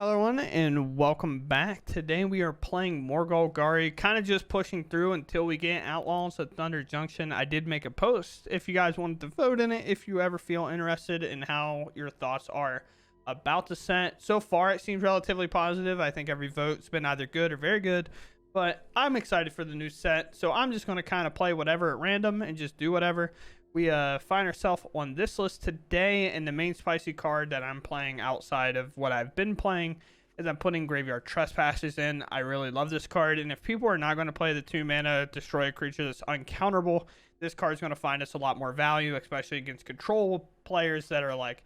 Hello everyone and welcome back. Today we are playing more Golgari, kind of just pushing through until we get Outlaws at Thunder Junction. I did make a post if you guys wanted to vote in it, if you ever feel interested in how your thoughts are about the set. So far it seems relatively positive. I think every vote's been either good or very good, but I'm excited for the new set. So I'm just going to kind of play whatever at random and just do whatever. We find ourselves on this list today, and the main spicy card that I'm playing outside of what I've been playing is I'm putting Graveyard Trespassers in. I really love this card, and if people are not going to play the 2-mana destroy a creature that's uncounterable, this card is going to find us a lot more value, especially against control players that are like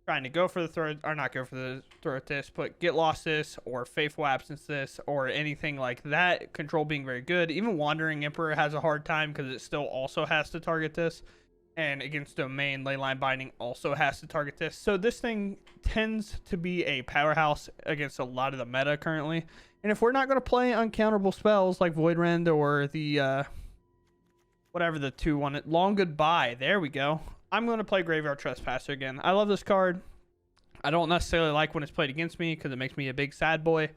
trying to go for the throw, or not go for the throw at this, but get lost this or Faithful Absence this or anything like that. Control being very good. Even Wandering Emperor has a hard time because it still also has to target this. And against Domain, Leyline Binding also has to target this. So this thing tends to be a powerhouse against a lot of the meta currently. And if we're not going to play uncounterable spells like Void Rend or the, whatever the 2-1, Long Goodbye, there we go. I'm going to play Graveyard Trespasser again. I love this card. I don't necessarily like when it's played against me because it makes me a big sad boy.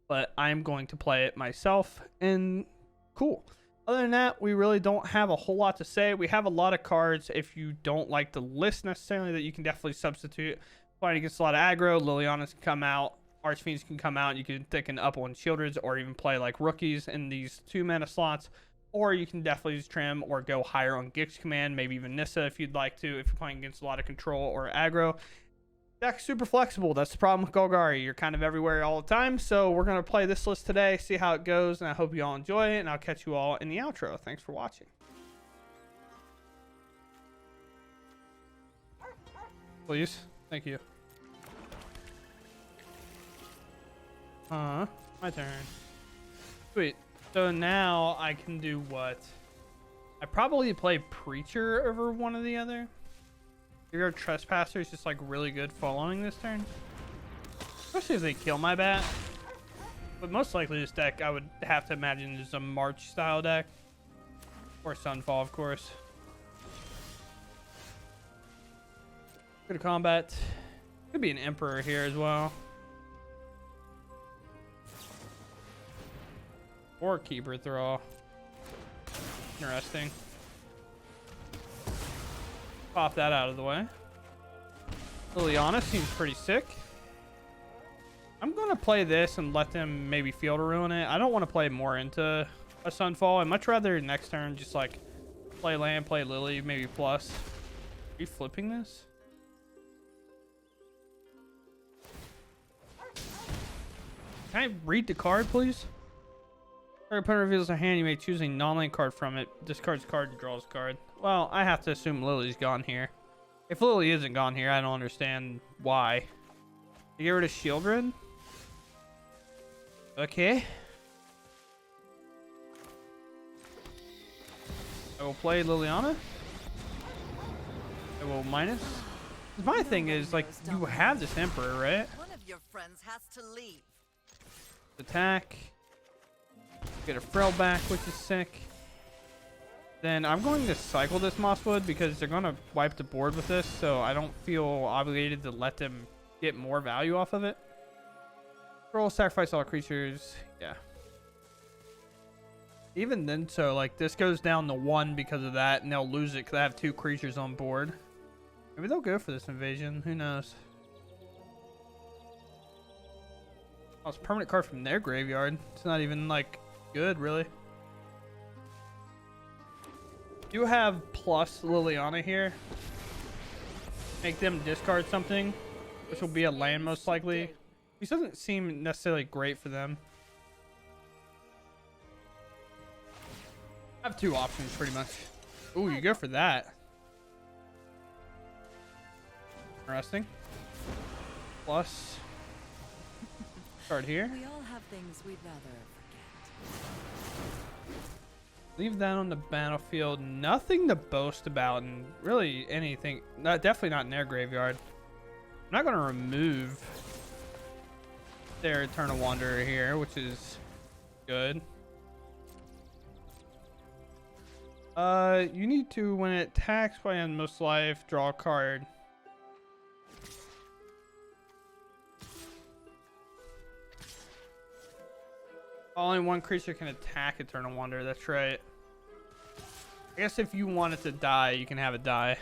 But I'm going to play it myself. And cool. Other than that, we really don't have a whole lot to say. We have a lot of cards, if you don't like the list necessarily, that you can definitely substitute. Playing against a lot of aggro, Lilianas can come out, Archfiends can come out. You can take an up on Shieldreds or even play like rookies in these 2-mana slots. Or you can definitely use Trim or go higher on Gix Command, maybe even Nissa if you'd like to, if you're playing against a lot of control or aggro. Deck's super flexible. That's the problem with Golgari. You're kind of everywhere all the time. So we're going to play this list today, see how it goes, and I hope you all enjoy it, and I'll catch you all in the outro. Thanks for watching. Please. Thank you. My turn. Sweet. So now I can do what? I probably play Preacher over one or the other. Your Trespasser is just like really good following this turn, especially if they kill my bat. But most likely this deck I would have to imagine is a March style deck or Sunfall, of course. Go to combat. Could be an Emperor here as well, or Keeper Thrall. Interesting. Pop that out of the way. Liliana seems pretty sick. I'm going to play this and let them maybe Field Ruin it. I don't want to play more into a Sunfall. I'd much rather next turn just like play land, play Lily, maybe plus. Are you flipping this? Can I read the card, please? Your opponent reveals a hand, you may choose a non-land card from it. Discards card, draws card. Well, I have to assume Lily's gone here. If Lily isn't gone here, I don't understand why. You get rid of Shieldred? Okay. I will play Liliana. I will minus. My thing is, like, you have this Emperor, right? One of your friends has to leave. Attack. Get a Frill back, which is sick. Then I'm going to cycle this Mosswood because they're going to wipe the board with this, so I don't feel obligated to let them get more value off of it. Roll, sacrifice all creatures. Yeah. Even then, so like this goes down to 1 because of that, and they'll lose it because I have 2 creatures on board. Maybe they'll go for this invasion. Who knows? Oh, it's a permanent card from their graveyard. It's not even like good, really. Do have plus Liliana here. Make them discard something, which will be a land most likely. This doesn't seem necessarily great for them. I have 2 options pretty much. Ooh, you go for that. Interesting. Plus card here. We all have things we'd rather forget. Leave that on the battlefield. Nothing to boast about, and really anything. Definitely not in their graveyard. I'm not going to remove their Eternal Wanderer here, which is good. You need to, when it attacks by end most life, draw a card. Only one creature can attack Eternal Wonder. That's right. I guess if you want it to die, you can have it die.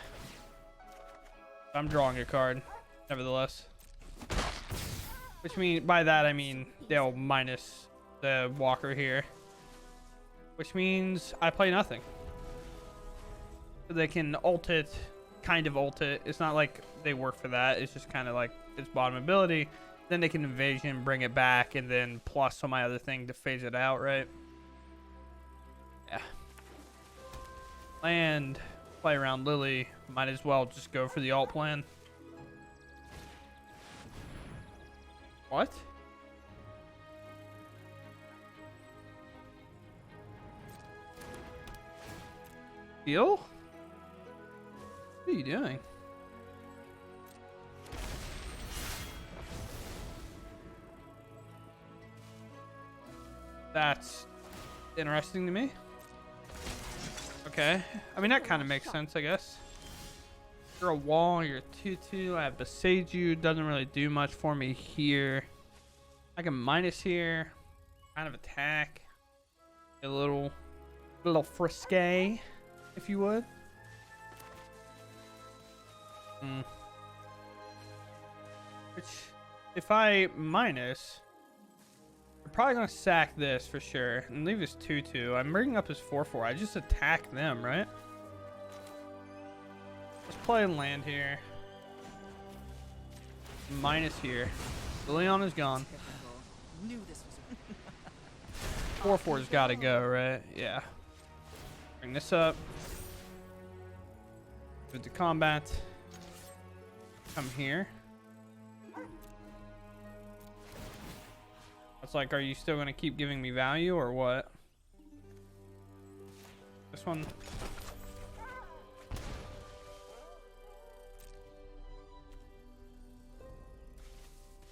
I'm drawing a card, nevertheless. Which means, by that I mean they'll minus the walker here. Which means I play nothing. So they can ult it, kind of ult it. It's not like they work for that. It's just kind of like its bottom ability. Then they can invasion, bring it back, and then plus some other thing to phase it out, right? Yeah. Land, play around Lily. Might as well just go for the alt plan. What? Deal? What are you doing? That's interesting to me. Okay. I mean, that kind of makes sense, I guess. You're a wall, you're a 2/2. I have Besage You. Doesn't really do much for me here. I can minus here. Kind of attack. A little frisky, if you would. Which, if I minus, I'm probably going to sack this for sure and leave this 2/2. I'm bringing up his 4/4. I just attack them, right? Let's play land here. Minus here. Leon is gone. 4/4's got to go, right? Yeah. Bring this up. Move to combat. Come here. It's like, are you still going to keep giving me value or what? This one.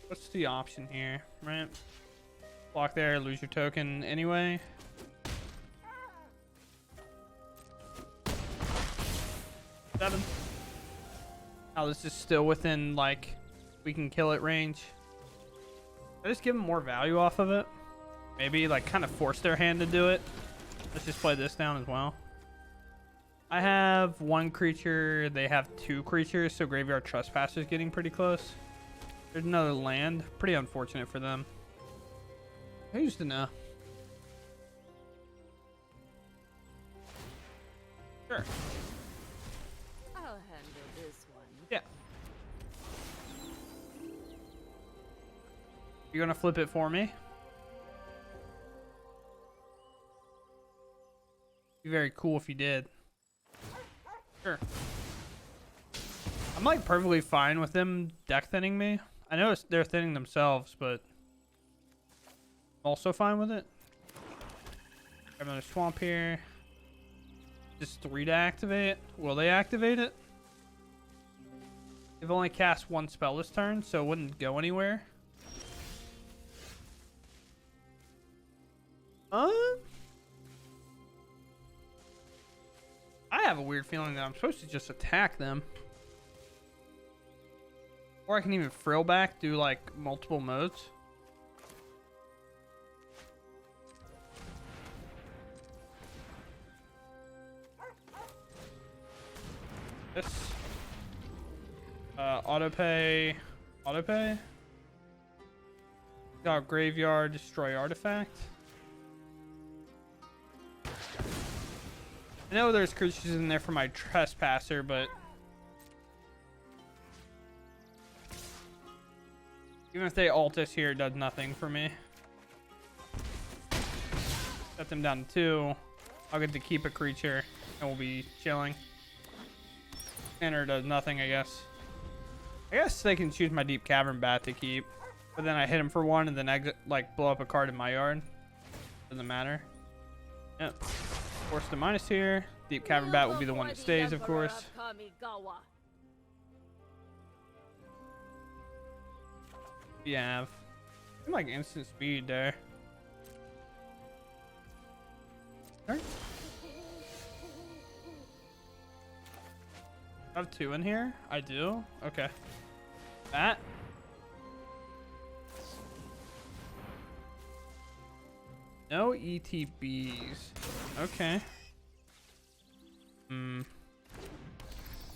What's the option here, right? Block there, lose your token anyway. Seven. Oh, this is still within, like, we can kill it range. I just give them more value off of it. Maybe, like, kind of force their hand to do it. Let's just play this down as well. I have one creature. They have two creatures, so Graveyard Trespasser is getting pretty close. There's another land. Pretty unfortunate for them. Who's to know? Sure. I'll handle this one. Yeah. You're gonna flip it for me? Be very cool if you did. Sure. I'm like perfectly fine with them deck thinning me. I know they're thinning themselves, but I'm also fine with it. Grab another swamp here. Just 3 to activate. Will they activate it? They've only cast 1 spell this turn, so it wouldn't go anywhere. I have a weird feeling that I'm supposed to just attack them. Or I can even frill back, do like multiple modes. This. Autopay. Got graveyard, destroy artifact. I know there's creatures in there for my trespasser, but even if they ult us here, it does nothing for me. Set them down to 2. I'll get to keep a creature and we'll be chilling. Enter does nothing, I guess. I guess they can choose my Deep Cavern Bat to keep, but then I hit him for 1 and then exit, like blow up a card in my yard. Doesn't matter. Yep. Force the minus here. Deep Cavern Bat will be the one that stays, of course. We have like instant speed there. Right. I have 2 in here. I do. Okay. That. No ETBs. Okay.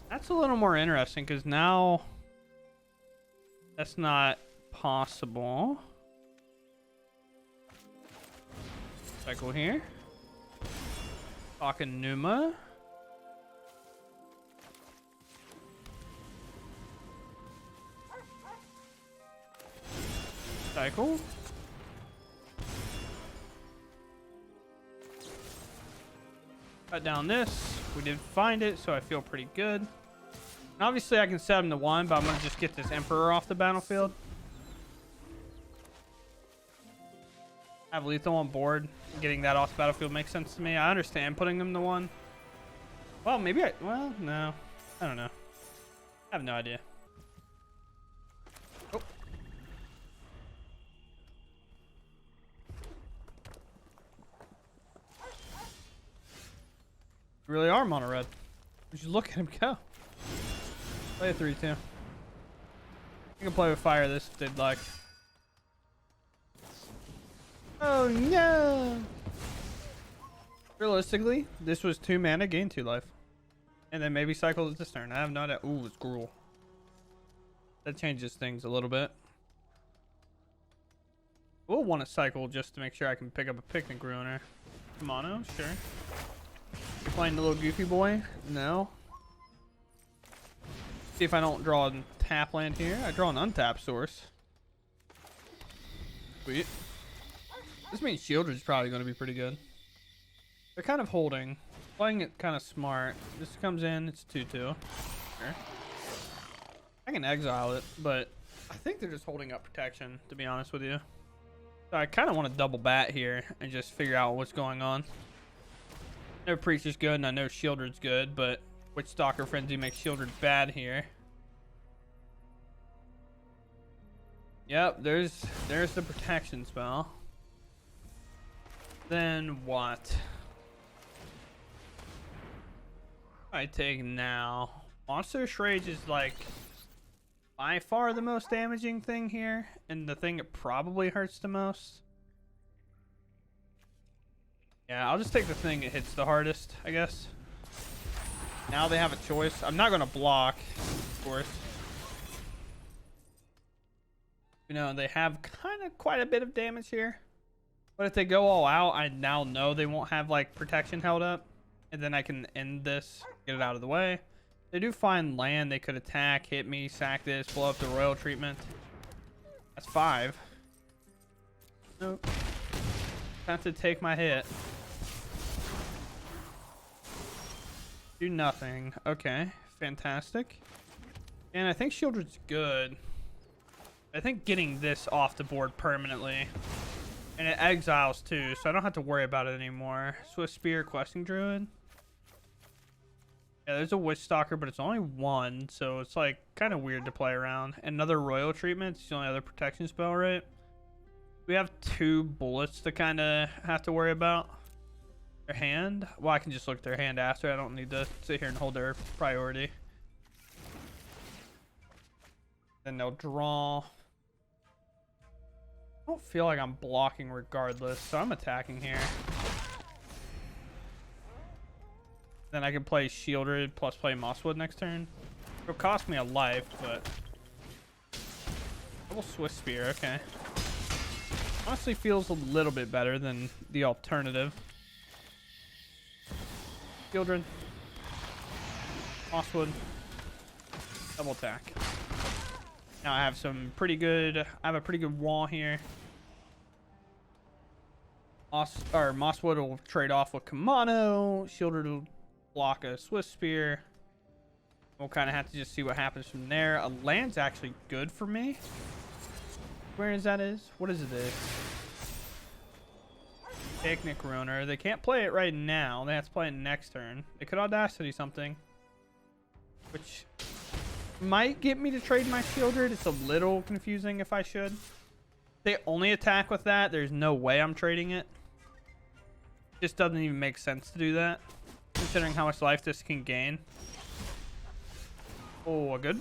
That's a little more interesting because now that's not possible. Cycle here. Talking Numa. Cycle. Cut down this. We did find it, so I feel pretty good. And obviously, I can set him to 1, but I'm going to just get this Emperor off the battlefield. Have lethal on board. Getting that off the battlefield makes sense to me. I understand putting them to 1. Well, maybe I... Well, no. I don't know. I have no idea. Oh. You really are mono red. You should look at him go. Play a 3-2. You can play with fire this if they'd like. Oh no! Realistically, this was 2 mana, gain 2 life. And then maybe cycle this turn. I have no idea. Ooh, it's gruel. That changes things a little bit. We'll want to cycle just to make sure I can pick up a picnic ruiner. Mono, sure. You're playing the little goofy boy? No. See if I don't draw a tap land here. I draw an untapped source. Sweet. This means Shieldred's probably going to be pretty good. They're kind of holding. Playing it kind of smart. This comes in, it's 2-2. Sure. I can exile it, but I think they're just holding up protection, to be honest with you. So I kind of want to double bat here and just figure out what's going on. I know Preacher's good and I know Shieldred's good, but which Stalker Frenzy makes Shieldred bad here? Yep, there's the protection spell. Then what? I take now. Monstrous Rage is like by far the most damaging thing here, and the thing that probably hurts the most. Yeah, I'll just take the thing that hits the hardest, I guess. Now they have a choice. I'm not gonna block, of course. You know, they have kind of quite a bit of damage here. But if they go all out, I now know they won't have like protection held up. And then I can end this, get it out of the way. They do find land. They could attack, hit me, sack this, blow up the royal treatment. That's 5. Nope. Have to take my hit. Do nothing. Okay, fantastic. And I think Shieldred's good. I think getting this off the board permanently. And it exiles too, so I don't have to worry about it anymore. Swift Spear, Questing Druid. Yeah, there's a Witch Stalker, but it's only 1, so it's like kind of weird to play around. Another Royal Treatment, it's the only other protection spell, right? We have 2 bullets to kind of have to worry about. Their hand? Well, I can just look at their hand after. I don't need to sit here and hold their priority. Then they'll draw. I don't feel like I'm blocking regardless, so I'm attacking here. Then I can play Shieldred plus play Mosswood next turn. It'll cost me a life, but... Double Swift Spear, okay. Honestly feels a little bit better than the alternative. Shieldred. Mosswood. Double attack. Now I have some pretty good... I have a pretty good wall here. Mosswood will trade off with Kamano. Shieldred will block a Swift Spear. We'll kind of have to just see what happens from there. A land's actually good for me. Where is that is? What is it? Picnic Ruiner. They can't play it right now. They have to play it next turn. They could Audacity something. Which might get me to trade my Shieldred. It's a little confusing if I should. They only attack with that. There's no way I'm trading it. Just doesn't even make sense to do that, considering how much life this can gain. Oh, a good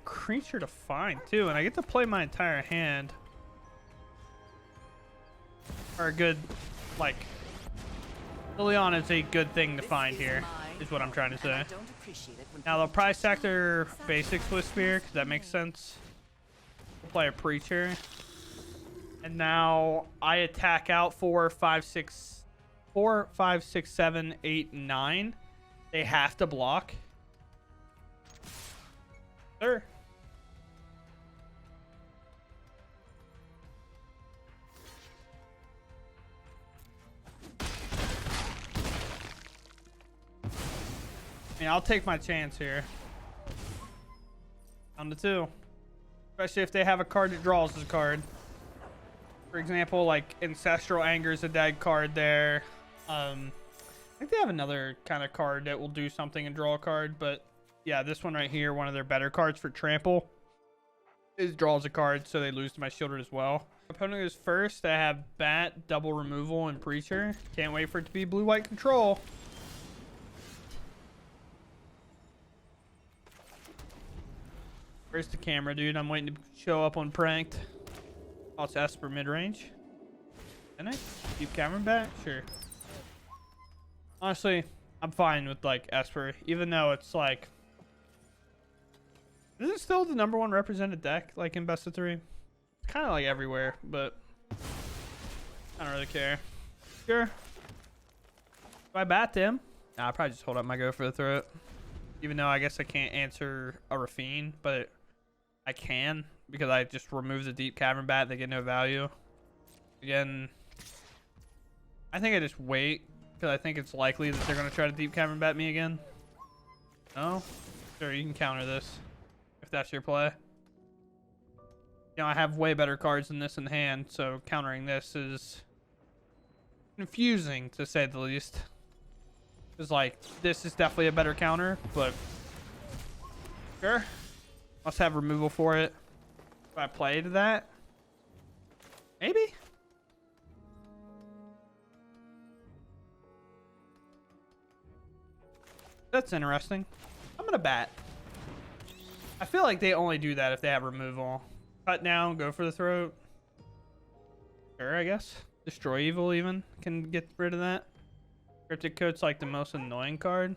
creature to find too, and I get to play my entire hand. Or a good like, Liliana is a good thing to find here, is what I'm trying to say. Now they'll probably stack their basics with Spear, because that makes sense. We'll play a Preacher. And now I attack out 4, 5, 6, 7, 8, 9. They have to block. Sure. Yeah, I'll take my chance here. Down to 2. Especially if they have a card that draws a card. For example, like Ancestral Anger is a dead card there. I think they have another kind of card that will do something and draw a card. But yeah, this one right here, one of their better cards for Trample, is draws a card, so they lose to my Shielder as well. Opponent goes first. I have Bat, Double Removal, and Preacher. Can't wait for it to be blue-white control. Where's the camera, dude? I'm waiting to show up on Pranked. Oh, it's Esper Midrange. Can I keep camera back? Sure. Honestly, I'm fine with, like, Esper. Even though it's, like... Is it still the #1 represented deck, like, in best of 3? It's kind of, like, everywhere, but... I don't really care. Sure. Do I bat them? Nah, I'll probably just hold up my go for the throat. Even though I guess I can't answer a Rafine, but... I can, because I just remove the Deep Cavern Bat. They get no value. Again, I think I just wait, because I think it's likely that they're going to try to Deep Cavern Bat me again. No? Sure, you can counter this, if that's your play. You know, I have way better cards than this in hand, so countering this is confusing, to say the least. Because, like, this is definitely a better counter, but... Sure. Must have removal for it. Do I play to that? Maybe? That's interesting. I'm gonna bat. I feel like they only do that if they have removal. Cut down, go for the throat. Sure, I guess. Destroy Evil even can get rid of that. Cryptic Coat's like the most annoying card in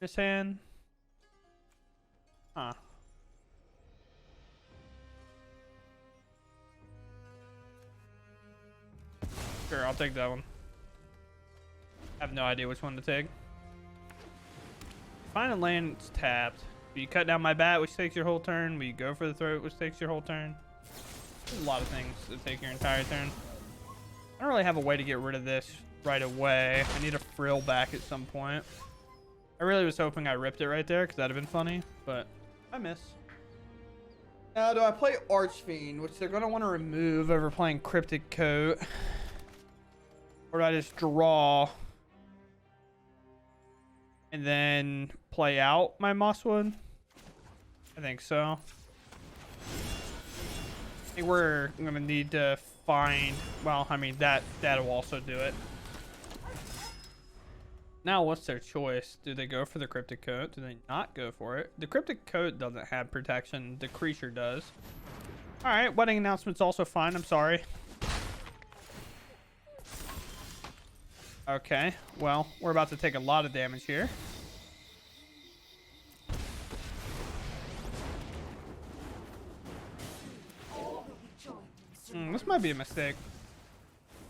this hand. Huh. Sure, I'll take that one. I have no idea which one to take. Find a land, it's tapped. You cut down my bat, which takes your whole turn. We go for the throat, which takes your whole turn. There's a lot of things that take your entire turn. I don't really have a way to get rid of this right away. I need a frill back at some point. I really was hoping I ripped it right there, because that'd have been funny, but I miss. Now, do I play Archfiend, which they're going to want to remove over playing Cryptic Coat? Or do I just draw and then play out my Mosswood? I think so. I think we're going to need to find... Well, I mean, that'll also do it. Now, what's their choice? Do they go for the Cryptic Coat? Do they not go for it? The Cryptic Coat doesn't have protection. The creature does. Alright, wedding announcement's also fine. I'm sorry. Okay, well, we're about to take a lot of damage here. This might be a mistake.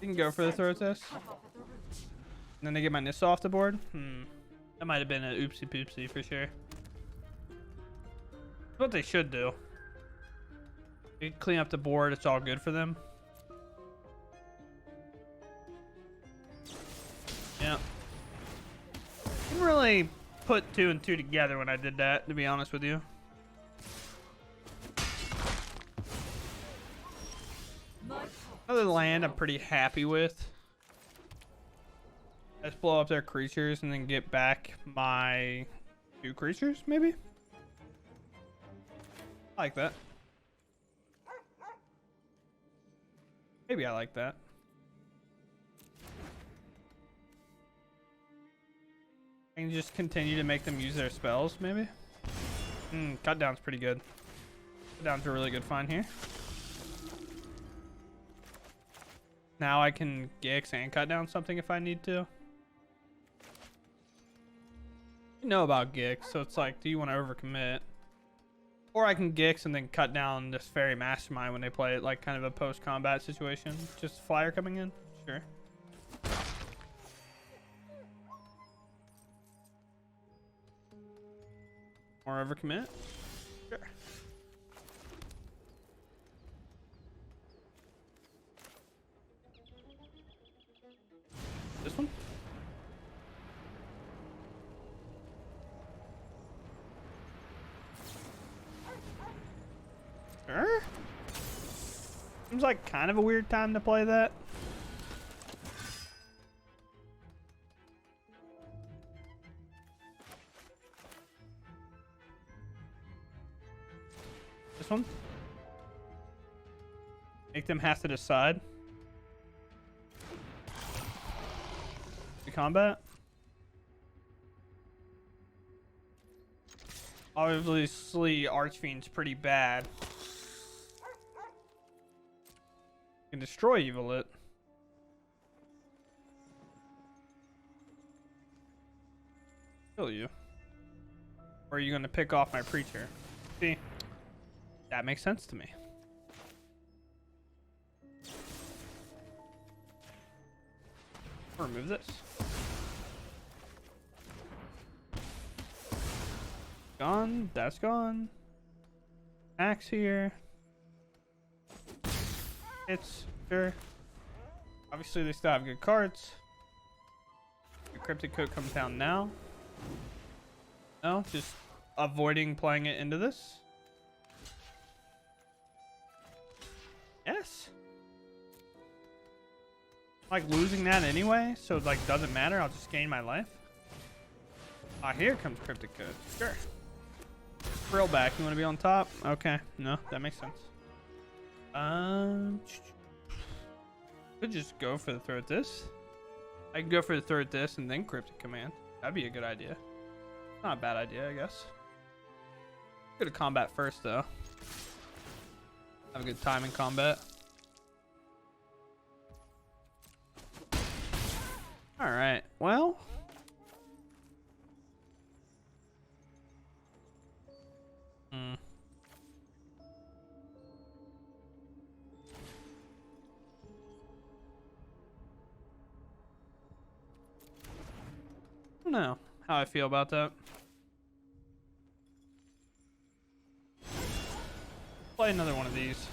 You can go for the throat test. And then they get my Nissa off the board. That might have been an oopsie poopsie for sure. That's what they should do. You clean up the board, it's all good for them. Yeah. Didn't really put 2 and 2 together when I did that, to be honest with you. Another land I'm pretty happy with. Let's blow up their creatures and then get back my 2 creatures, maybe? I like that. Maybe I like that. I can just continue to make them use their spells, maybe? Cut down's pretty good. Cut down's a really good find here. Now I can Gix and cut down something if I need to. You know about Gix, so it's like, do you want to overcommit? Or I can Gix and then cut down this Fairy Mastermind when they play it, like kind of a post-combat situation. Just flyer coming in? Sure. Or overcommit? Sure. This one? Sure. Seems like kind of a weird time to play that. This one? Make them have to decide. The combat? Obviously, Archfiend's pretty bad. You can destroy Evil It. Kill you. Or are you going to pick off my Preacher? See? That makes sense to me. Remove this. Gone. That's gone. Axe here. It's sure. Obviously, they still have good cards. The Cryptic Coat comes down now. No, just avoiding playing it into this. Yes. Like losing that anyway, so it like doesn't matter. I'll just gain my life. Ah, here comes Cryptic Coat. Sure. Frill back. You want to be on top? Okay. No, that makes sense. Could just go for the throw at this. I can go for the throw at this and then Cryptic Command. That'd be a good idea. Not a bad idea, I guess. Go to combat first, though. Have a good time in combat. All right. Well. I don't know how I feel about that. Play another one of these.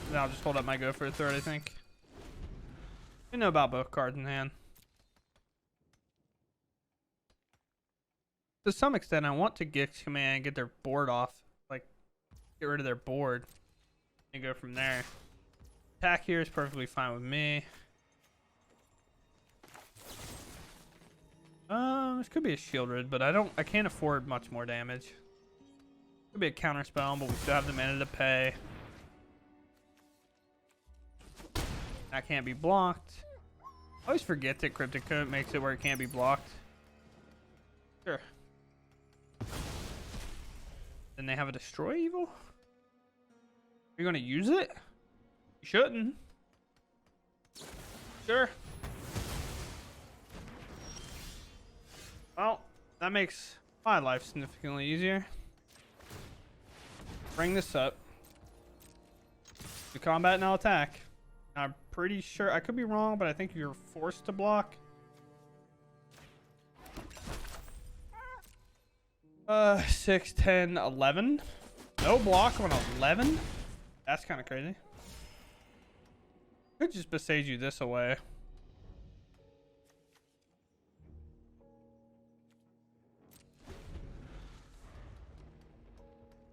Then I'll just hold up my go for a third, I think. You know about both cards in hand. To some extent, I want to Gix Command and get their board off. Like, get rid of their board. And go from there. Attack here is perfectly fine with me. This could be a shield rid, but I can't afford much more damage. Could be a counter spell, but we still have the mana to pay. That can't be blocked. I always forget that Cryptic Coat makes it where it can't be blocked. Sure. Then they have a Destroy Evil? Are you going to use it? You shouldn't. Sure. Well, that makes my life significantly easier. Bring this up. The combat now attack. I'm pretty sure, I could be wrong, but I think you're forced to block. 6, 10, 11. No block on 11? That's kind of crazy. Could just besage you this away.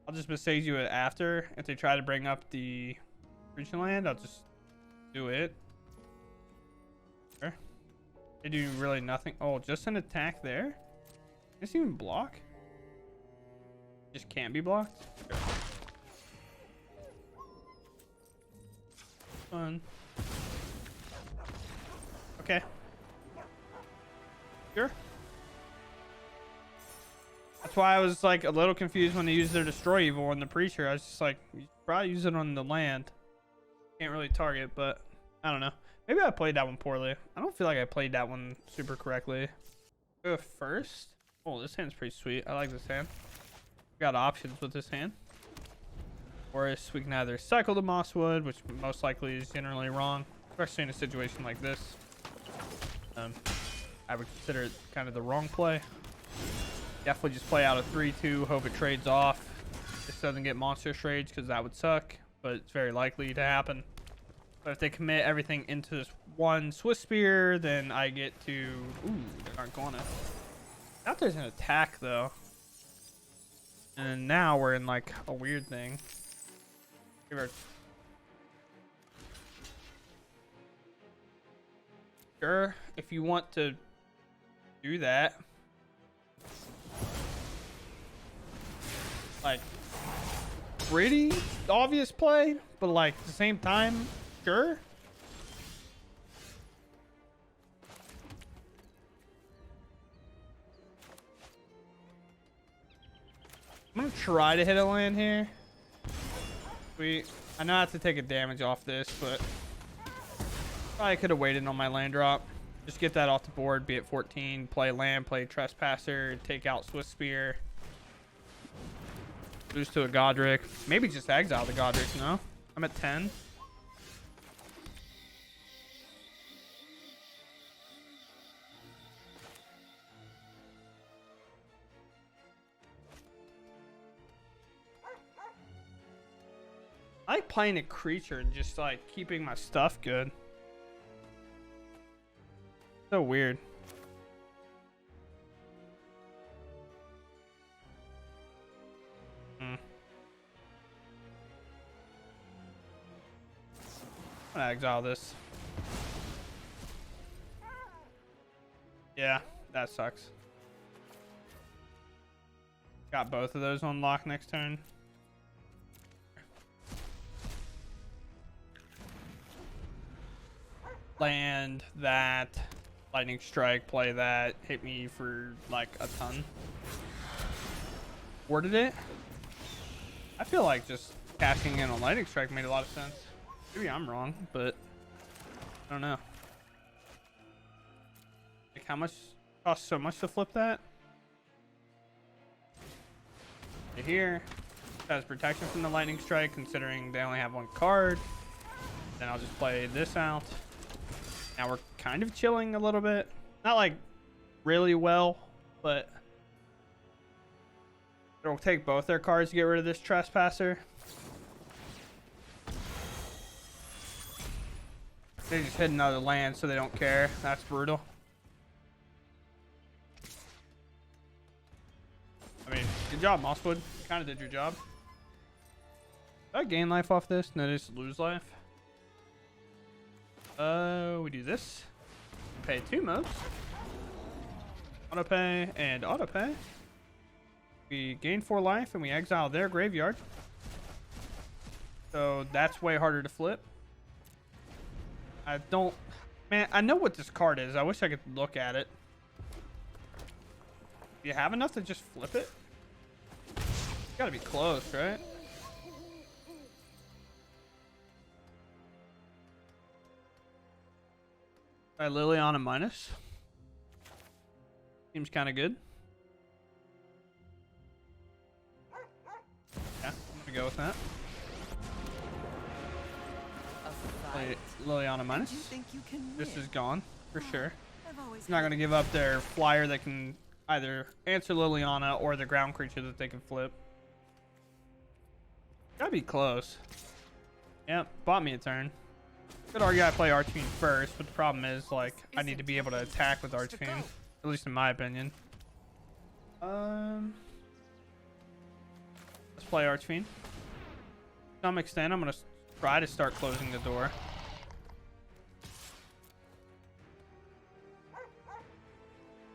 I'll just besage you after. If they try to bring up the region land, I'll just do it. Sure. They do really nothing. Oh, just an attack there? Does it even block? Just can't be blocked? Sure. Fun. Okay. Sure. That's why I was like a little confused when they used their Destroy Evil on the Preacher. I was just like, you should probably use it on the land. Can't really target, but I don't know. Maybe I played that one poorly. I don't feel like I played that one super correctly. Go first. Oh, this hand's pretty sweet. I like this hand. Got options with this hand. Or we can either cycle the Mosswood, which most likely is generally wrong, especially in a situation like this. I would consider it kind of the wrong play. Definitely just play out a 3-2, hope it trades off. This doesn't get monster trades because that would suck, but it's very likely to happen. But if they commit everything into this one Swiss Spear, then I get to... Ooh, they aren't going to... I thought there's an attack, though. And now we're in, like, a weird thing. Sure, if you want to do that. Like, pretty obvious play, but like at the same time, sure. I'm gonna try to hit a land here. I know I have to take a damage off this, but I could have waited on my land drop. Just get that off the board, be at 14, play land, play Trespasser, take out Swiss Spear. Lose to a Godric. Maybe just exile the Godric, no? I'm at 10. I like playing a creature and just like keeping my stuff good. So weird. I'm gonna exile this. Yeah, that sucks. Got both of those on lock next turn. Land that. Lightning Strike, play that. Hit me for like a ton. Worded it? I feel like just cashing in on Lightning Strike made a lot of sense. Maybe I'm wrong, but I don't know. Like, how much costs so much to flip that? Here has protection from the Lightning Strike, considering they only have one card. Then I'll just play this out. Now we're kind of chilling a little bit. Not like really well, but it'll take both their cards to get rid of this Trespasser. They just hit another land so they don't care. That's brutal. I mean, good job, Mosswood. Kind of did your job. Did I gain life off this? No, just lose life. We do this. Pay 2 modes. Auto pay and auto pay. We gain 4 life and we exile their graveyard. So that's way harder to flip. Man, I know what this card is. I wish I could look at it. Do you have enough to just flip it? It's gotta be close, right? By Liliana minus. Seems kind of good. Yeah, I'm gonna go with that. Play Liliana minus. This is gone for sure. I'm not gonna give up their flyer that can either answer Liliana or the ground creature that they can flip. Gotta be close. Yep, bought me a turn. Could argue I play Archfiend first, but the problem is, like, I need to be able to attack with Archfiend. At least in my opinion. Let's play Archfiend. To some extent, I'm going to try to start closing the door.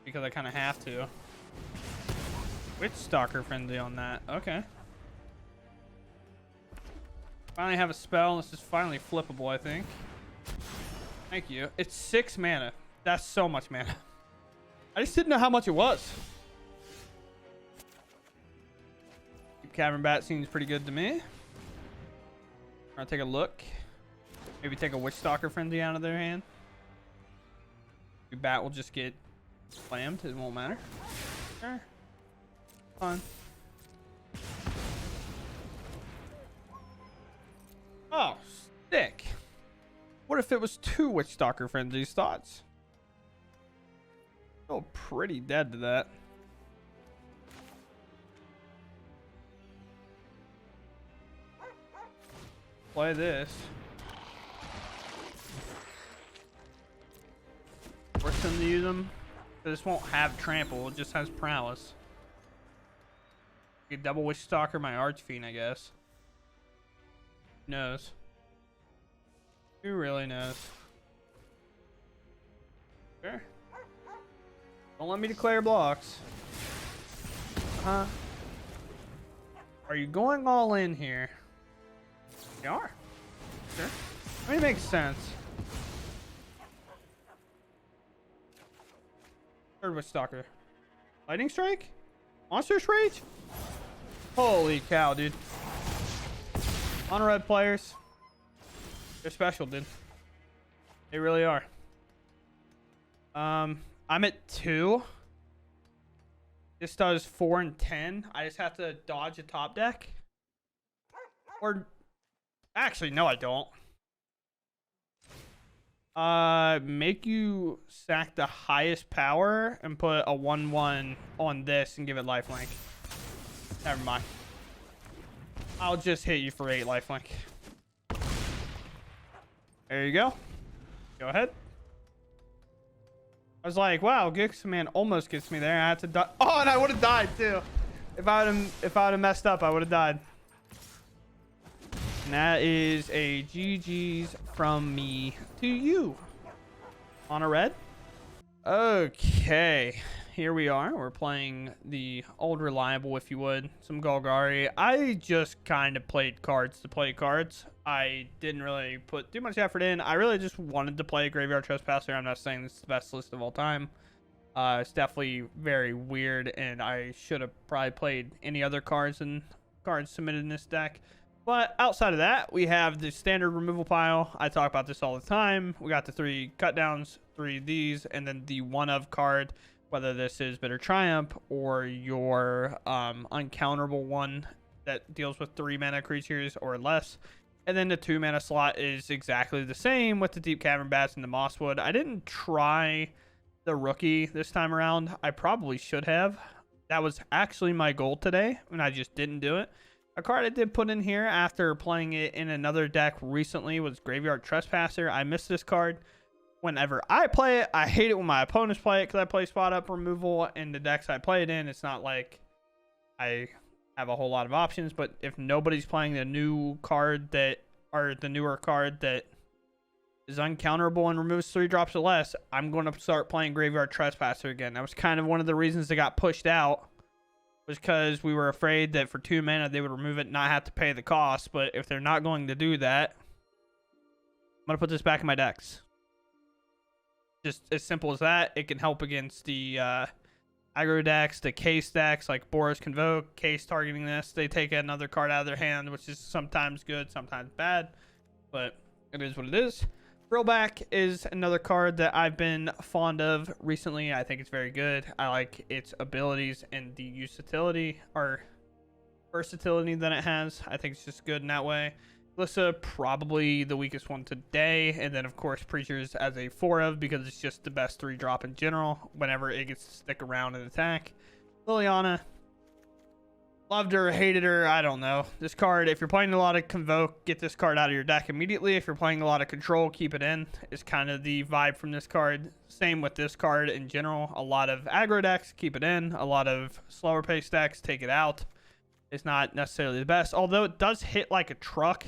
Because I kind of have to. Witch Stalker friendly on that. Okay. Finally have a spell. This is finally flippable, I think. Thank you. It's 6 mana. That's so much mana. I just didn't know how much it was. Cavern Bat seems pretty good to me. I'll take a look. Maybe take a Witch Stalker Frenzy out of their hand. Your bat will just get slammed. It won't matter. Sure. Fun. Oh, sick. What if it was 2 Witch Stalker Frenzies? Thoughts? Oh, pretty dead to that. Play this. Force them to use them. This won't have trample, it just has prowess. You double Witch Stalker my Archfiend, I guess. Who knows? Who really knows? Sure. Don't let me declare blocks. Are you going all in here? You are. Sure. I mean, it makes sense. Third Witch Stalker. Lightning Strike? Monstrous Rage? Holy cow, dude. On red players. They're special, dude. They really are. I'm at 2. This does 4 and 10. I just have to dodge a top deck. Or actually, no, I don't. Make you sack the highest power and put a 1/1 on this and give it lifelink. Never mind. I'll just hit you for 8 lifelink. There you go. Go ahead. I was like, wow, Gix Command almost gets me there. I had to die. Oh, and I would have died too. If I would have messed up, I would have died. And that is a GG's from me to you. On a red. Okay. Here we are. We're playing the old reliable, if you would. Some Golgari. I just kind of played cards to play cards. I didn't really put too much effort in. I really just wanted to play Graveyard Trespasser. I'm not saying this is the best list of all time. It's definitely very weird, and I should have probably played any other cards and cards submitted in this deck. But outside of that, we have the standard removal pile. I talk about this all the time. We got the 3 cut downs, 3 of these, and then the 1 of card, whether this is Bitter Triumph or your uncounterable one that deals with 3 mana creatures or less. And then the 2 mana slot is exactly the same with the Deep Cavern Bats and the Mosswood. I didn't try the rookie this time around. I probably should have. That was actually my goal today, and I just didn't do it. A card I did put in here after playing it in another deck recently was Graveyard Trespasser. I miss this card. Whenever I play it, I hate it when my opponents play it because I play spot up removal in the decks I play it in. It's not like I have a whole lot of options, but if nobody's playing the new card that, or the newer card that is uncounterable and removes 3 drops or less, I'm going to start playing Graveyard Trespasser again. That was kind of one of the reasons it got pushed out, was because we were afraid that for 2 mana they would remove it and not have to pay the cost. But if they're not going to do that, I'm going to put this back in my decks. Just as simple as that. It can help against the aggro decks, the case decks like Boros Convoke. Case targeting this, they take another card out of their hand, which is sometimes good, sometimes bad, but it is what it is. Throwback is another card that I've been fond of recently. I think it's very good. I like its abilities and the utility or versatility that it has. I think it's just good in that way. Lissa, probably the weakest one today. And then, of course, Preachers as a 4 of, because it's just the best 3-drop in general whenever it gets to stick around and attack. Liliana, loved her, hated her, I don't know. This card, if you're playing a lot of Convoke, get this card out of your deck immediately. If you're playing a lot of Control, keep it in. Is kind of the vibe from this card. Same with this card in general. A lot of aggro decks, keep it in. A lot of slower pace decks, take it out. It's not necessarily the best, although it does hit like a truck.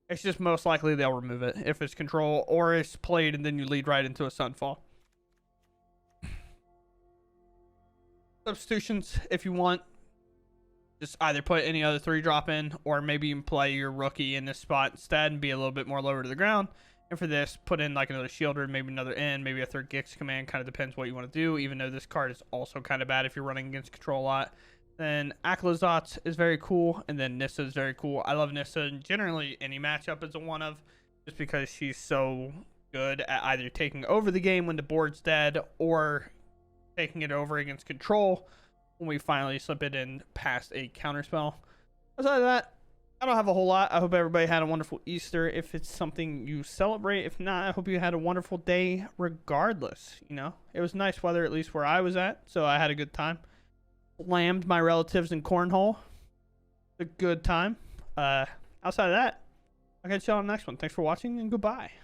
It's just most likely they'll remove it if it's Control or it's played and then you lead right into a Sunfall. Substitutions, if you want. Just either put any other 3-drop in, or maybe you can play your rookie in this spot instead and be a little bit more lower to the ground. And for this, put in like another Shielder, maybe another N, maybe a 3rd Gix command. Kind of depends what you want to do, even though this card is also kind of bad if you're running against Control a lot. Then Aklazotz is very cool, and then Nissa is very cool. I love Nissa, and generally any matchup is a 1 of. just because she's so good at either taking over the game when the board's dead or taking it over against control when we finally slip it in past a counterspell. Aside of that, I don't have a whole lot. I hope everybody had a wonderful Easter if it's something you celebrate. If not, I hope you had a wonderful day regardless. You know, it was nice weather, at least where I was at, so I had a good time. Slammed my relatives in cornhole. A good time. Outside of that, I'll catch you on the next one. Thanks for watching, and goodbye.